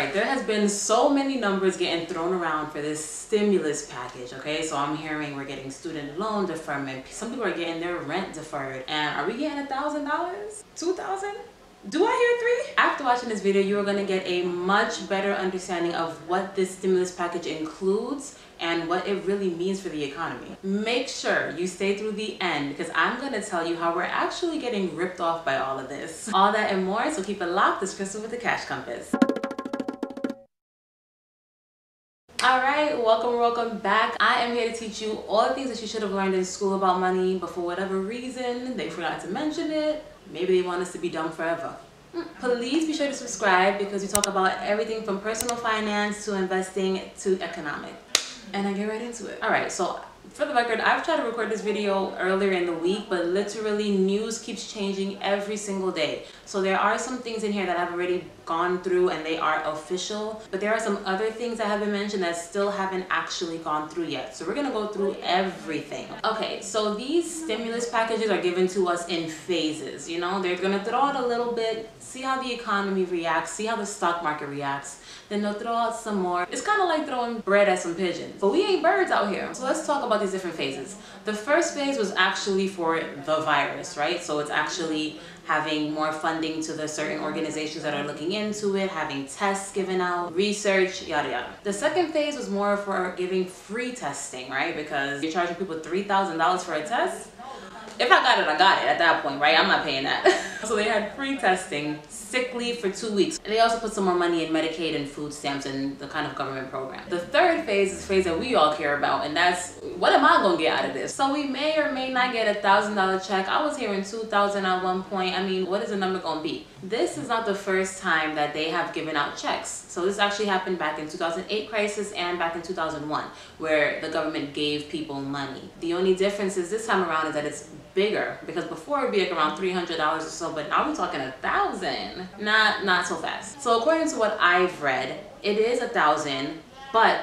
right, there has been so many numbers getting thrown around for this stimulus package, okay? So I'm hearing we're getting student loan deferment. Some people are getting their rent deferred. And are we getting $1,000? $2,000? Do I hear 3? After watching this video, you are going to get a much better understanding of what this stimulus package includes and what it really means for the economy. Make sure you stay through the end because I'm going to tell you how we're actually getting ripped off by all of this. All that and more, so keep it locked. This is Crystal with the Cash Compass. Alright, welcome back. I am here to teach you all the things that you should have learned in school about money, but for whatever reason, they forgot to mention it. Maybe they want us to be dumb forever. Please be sure to subscribe because we talk about everything from personal finance to investing to economic. And I get right into it. Alright, so for the record, I've tried to record this video earlier in the week, but literally news keeps changing every single day. So there are some things in here that I've already gone through and they are official, but there are some other things that have been mentioned that still haven't actually gone through yet. So we're gonna go through everything. Okay, so these stimulus packages are given to us in phases. You know, they're gonna throw out a little bit, see how the economy reacts, see how the stock market reacts. Then they'll throw out some more. It's kind of like throwing bread at some pigeons. But we ain't birds out here. So let's talk about these different phases. The first phase was actually for the virus, right? So it's actually having more funding to the certain organizations that are looking into it, having tests given out, research, yada yada. The second phase was more for giving free testing, right? Because you're charging people $3,000 for a test. If I got it, I got it at that point, right? I'm not paying that. So they had free testing, sick leave for 2 weeks. And they also put some more money in Medicaid and food stamps and the kind of government program. The third phase is the phase that we all care about, and that's, what am I gonna get out of this? So we may or may not get $1,000 check. I was hearing $2,000 at one point. I mean, what is the number gonna be? This is not the first time that they have given out checks. So this actually happened back in 2008 crisis and back in 2001, where the government gave people money. The only difference is this time around is that it's bigger, because before it'd be like around $300 or so, but now we're talking $1,000. Not so fast. So according to what I've read, it is $1,000, but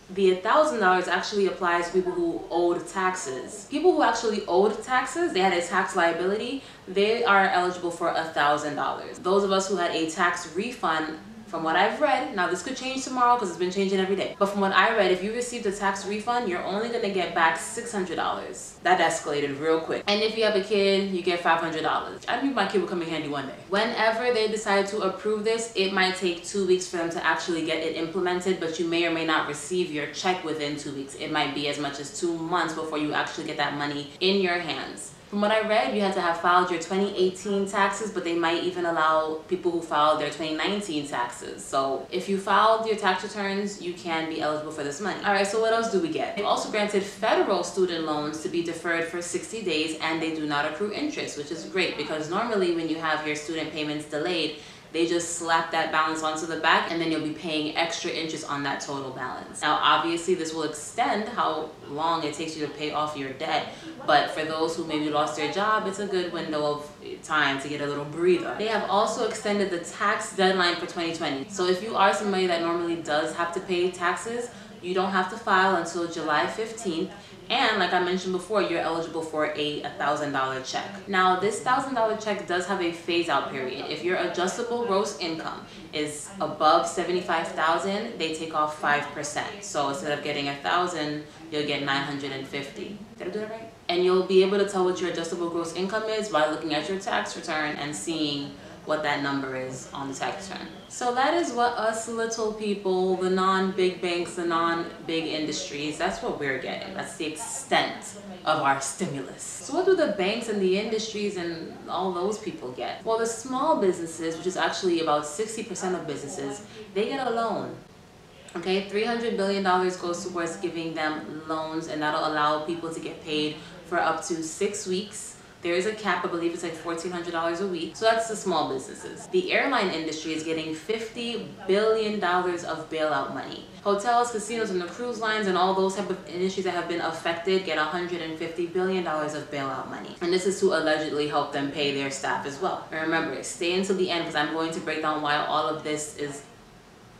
the $1,000 actually applies to people who owed taxes. People who actually owed taxes, they had a tax liability, they are eligible for $1,000. Those of us who had a tax refund, from what I've read, now this could change tomorrow because it's been changing every day, but from what I read, if you received a tax refund, you're only going to get back $600. That escalated real quick. And if you have a kid, you get $500. I think my kid will come in handy one day. Whenever they decide to approve this, it might take 2 weeks for them to actually get it implemented, but you may or may not receive your check within 2 weeks. It might be as much as 2 months before you actually get that money in your hands. From what I read, you had to have filed your 2018 taxes, but they might even allow people who filed their 2019 taxes. So if you filed your tax returns, you can be eligible for this money. All right, so what else do we get? They've also granted federal student loans to be deferred for 60 days and they do not accrue interest, which is great because normally when you have your student payments delayed, they just slap that balance onto the back and then you'll be paying extra interest on that total balance. Now, obviously, this will extend how long it takes you to pay off your debt. But for those who maybe lost their job, it's a good window of time to get a little breather. They have also extended the tax deadline for 2020. So if you are somebody that normally does have to pay taxes, you don't have to file until July 15th. And like I mentioned before, you're eligible for a $1,000 check. Now, this $1,000 check does have a phase out period. If your adjustable gross income is above $75,000, they take off 5%. So instead of getting $1,000, you'll get $950. Did I do that right? And you'll be able to tell what your adjustable gross income is by looking at your tax return and seeing what that number is on the tax return. So that is what us little people, the non-big banks, the non-big industries, that's what we're getting. That's the extent of our stimulus. So what do the banks and the industries and all those people get? Well, the small businesses, which is actually about 60% of businesses, they get a loan. Okay, $300 billion goes towards giving them loans, and that'll allow people to get paid for up to 6 weeks. There is a cap, I believe it's like $1,400 a week. So that's the small businesses. The airline industry is getting $50 billion of bailout money. Hotels, casinos, and the cruise lines and all those type of industries that have been affected get $150 billion of bailout money. And this is to allegedly help them pay their staff as well. And remember, stay until the end because I'm going to break down why all of this is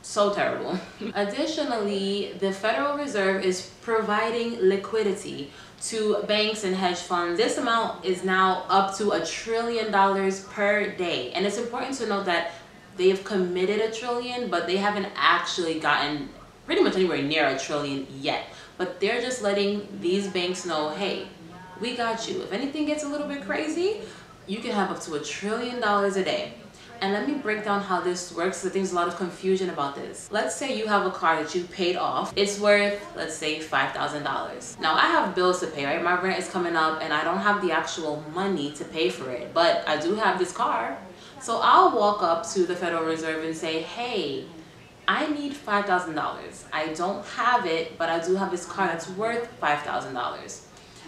so terrible. Additionally, the Federal Reserve is providing liquidity to banks and hedge funds. This amount is now up to $1 trillion per day. And it's important to note that They've committed $1 trillion, but they haven't actually gotten pretty much anywhere near $1 trillion yet. But they're just letting these banks know, hey, we got you. If anything gets a little bit crazy, you can have up to $1 trillion a day. And let me break down how this works, because there's a lot of confusion about this. Let's say you have a car that you paid off. It's worth, let's say, $5,000. Now I have bills to pay, right? My rent is coming up and I don't have the actual money to pay for it, but I do have this car. So I'll walk up to the Federal Reserve and say, hey, I need $5,000. I don't have it, but I do have this car that's worth $5,000.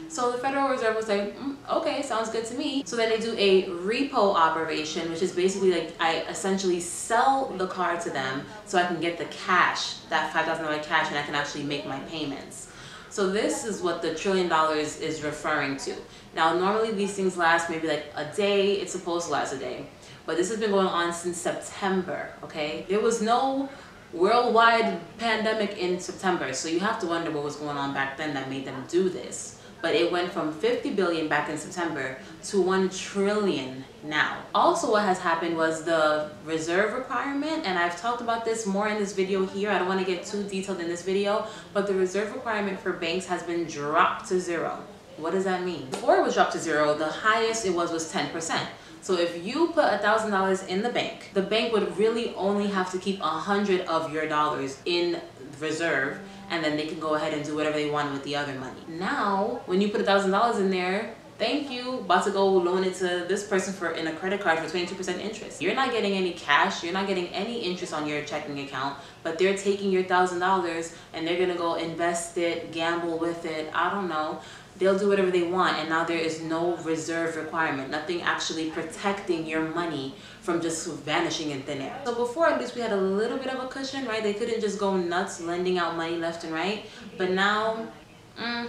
So the Federal Reserve will say, okay, sounds good to me. So then they do a repo operation, which is basically like I essentially sell the car to them so I can get the cash, that $5,000 cash, and I can actually make my payments. So this is what the $1 trillion is referring to. Now, normally these things last maybe like a day. It's supposed to last a day. But this has been going on since September, okay? There was no worldwide pandemic in September, so you have to wonder what was going on back then that made them do this. But it went from 50 billion back in September to 1 trillion now. Also, what has happened was the reserve requirement, and I've talked about this more in this video here. I don't want to get too detailed in this video, but the reserve requirement for banks has been dropped to 0. What does that mean? Before it was dropped to 0, the highest it was 10%. So if you put $1,000 in the bank would really only have to keep 100 of your dollars in reserve, and then they can go ahead and do whatever they want with the other money. Now, when you put $1,000 in there, thank you, about to go loan it to this person in a credit card for 22% interest. You're not getting any cash, you're not getting any interest on your checking account, but they're taking your $1,000 and they're gonna go invest it, gamble with it, I don't know. They'll do whatever they want, and now there is no reserve requirement, nothing actually protecting your money from just vanishing in thin air. So before, at least we had a little bit of a cushion, right? They couldn't just go nuts lending out money left and right, but now,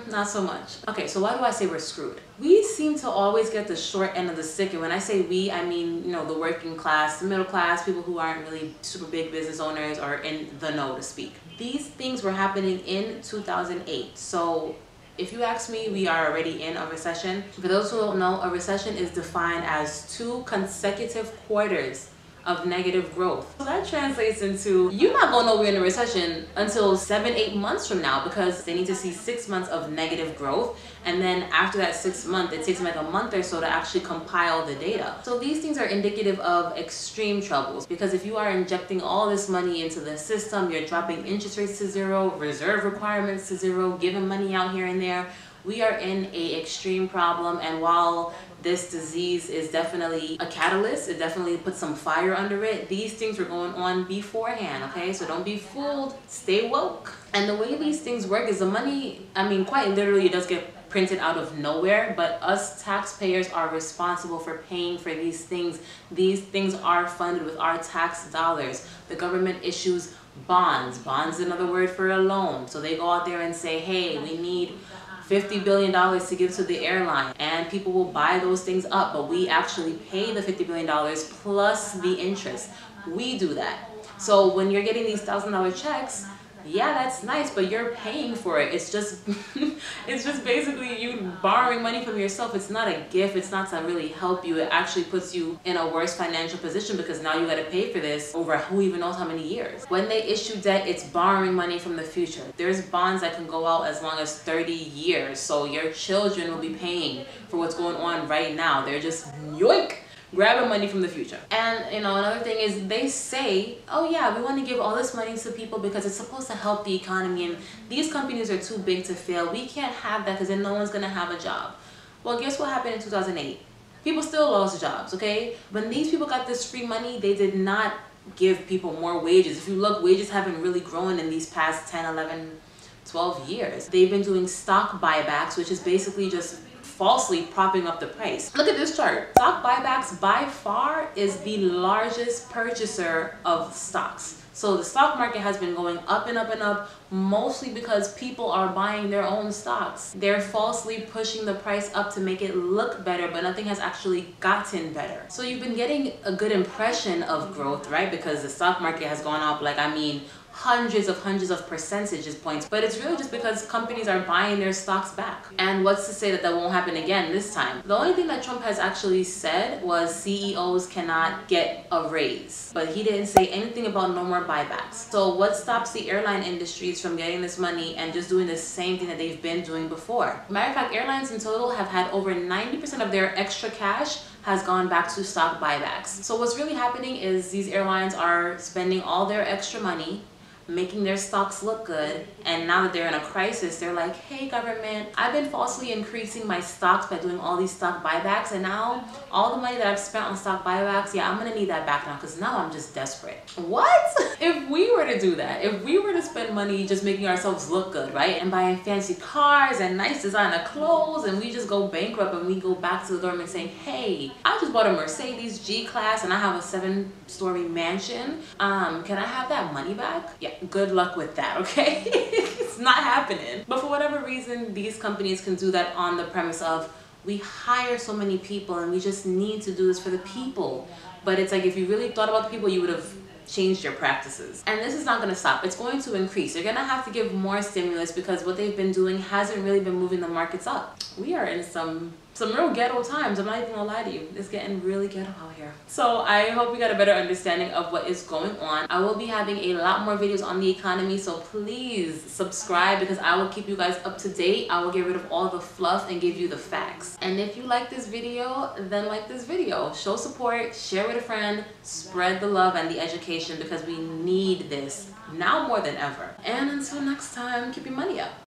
not so much. Okay, so why do I say we're screwed? We seem to always get the short end of the stick, and when I say we, I mean, you know, the working class, the middle class, people who aren't really super big business owners or in the know, to speak. These things were happening in 2008, so if you ask me, we are already in a recession. For those who don't know, a recession is defined as 2 consecutive quarters of negative growth. So that translates into you're not going nowhere in a recession until 7-8 months from now, because they need to see 6 months of negative growth, and then after that 6 months, it takes them like a month or so to actually compile the data. So these things are indicative of extreme troubles, because if you are injecting all this money into the system, you're dropping interest rates to 0, reserve requirements to 0, giving money out here and there, we are in a extreme problem. And while this disease is definitely a catalyst, it definitely puts some fire under it, these things were going on beforehand, okay? So don't be fooled, stay woke. And the way these things work is the money, I mean, quite literally, it does get printed out of nowhere, but us taxpayers are responsible for paying for these things. These things are funded with our tax dollars. The government issues bonds. Bonds is another word for a loan. So they go out there and say, hey, we need $50 billion to give to the airline, and people will buy those things up, but we actually pay the $50 billion plus the interest. We do that. So when you're getting these $1,000 checks, yeah, that's nice, but you're paying for it. It's just it's just basically you borrowing money from yourself. It's not a gift. It's not to really help you. It actually puts you in a worse financial position, because now you got to pay for this over who even knows how many years. When they issue debt, it's borrowing money from the future. There's bonds that can go out as long as 30 years. So your children will be paying for what's going on right now. They're just yoink, grabbing money from the future. And you know, another thing is they say, oh yeah, we want to give all this money to people because it's supposed to help the economy, and these companies are too big to fail. We can't have that because then no one's gonna have a job. Well, guess what happened in 2008? People still lost jobs, okay? When these people got this free money, they did not give people more wages. If you look, wages haven't really grown in these past 10, 11, 12 years. They've been doing stock buybacks, which is basically just falsely propping up the price. Look at this chart. Stock buybacks by far is the largest purchaser of stocks. So the stock market has been going up and up and up, mostly because people are buying their own stocks. They're falsely pushing the price up to make it look better, but nothing has actually gotten better. So you've been getting a good impression of growth, right? Because the stock market has gone up, like, I mean, hundreds of percentage points, but it's really just because companies are buying their stocks back. And what's to say that that won't happen again this time? The only thing that Trump has actually said was CEOs cannot get a raise, but he didn't say anything about no more buybacks. So what stops the airline industries from getting this money and just doing the same thing that they've been doing before? Matter of fact, airlines in total have had over 90% of their extra cash has gone back to stock buybacks. So what's really happening is these airlines are spending all their extra money, making their stocks look good, and now that they're in a crisis, they're like, hey government, I've been falsely increasing my stocks by doing all these stock buybacks, and now all the money that I've spent on stock buybacks, yeah, I'm gonna need that back now because now I'm just desperate. What? If we were to do that, if we were to spend money just making ourselves look good, right, and buying fancy cars and nice designer clothes, and we just go bankrupt and we go back to the government saying, hey, I just bought a Mercedes G-Class and I have a 7-story mansion, can I have that money back? Yeah, good luck with that, okay? It's not happening. But for whatever reason, these companies can do that on the premise of, we hire so many people and we just need to do this for the people. But it's like, if you really thought about the people, you would have changed your practices. And this is not going to stop. It's going to increase. You're going to have to give more stimulus because what they've been doing hasn't really been moving the markets up. We are in some real ghetto times. I'm not even gonna lie to you. It's getting really ghetto out here. So I hope you got a better understanding of what is going on. I will be having a lot more videos on the economy, so please subscribe because I will keep you guys up to date. I will get rid of all the fluff and give you the facts. And if you like this video, then like this video. Show support, share with a friend, spread the love and the education because we need this now more than ever. And until next time, keep your money up.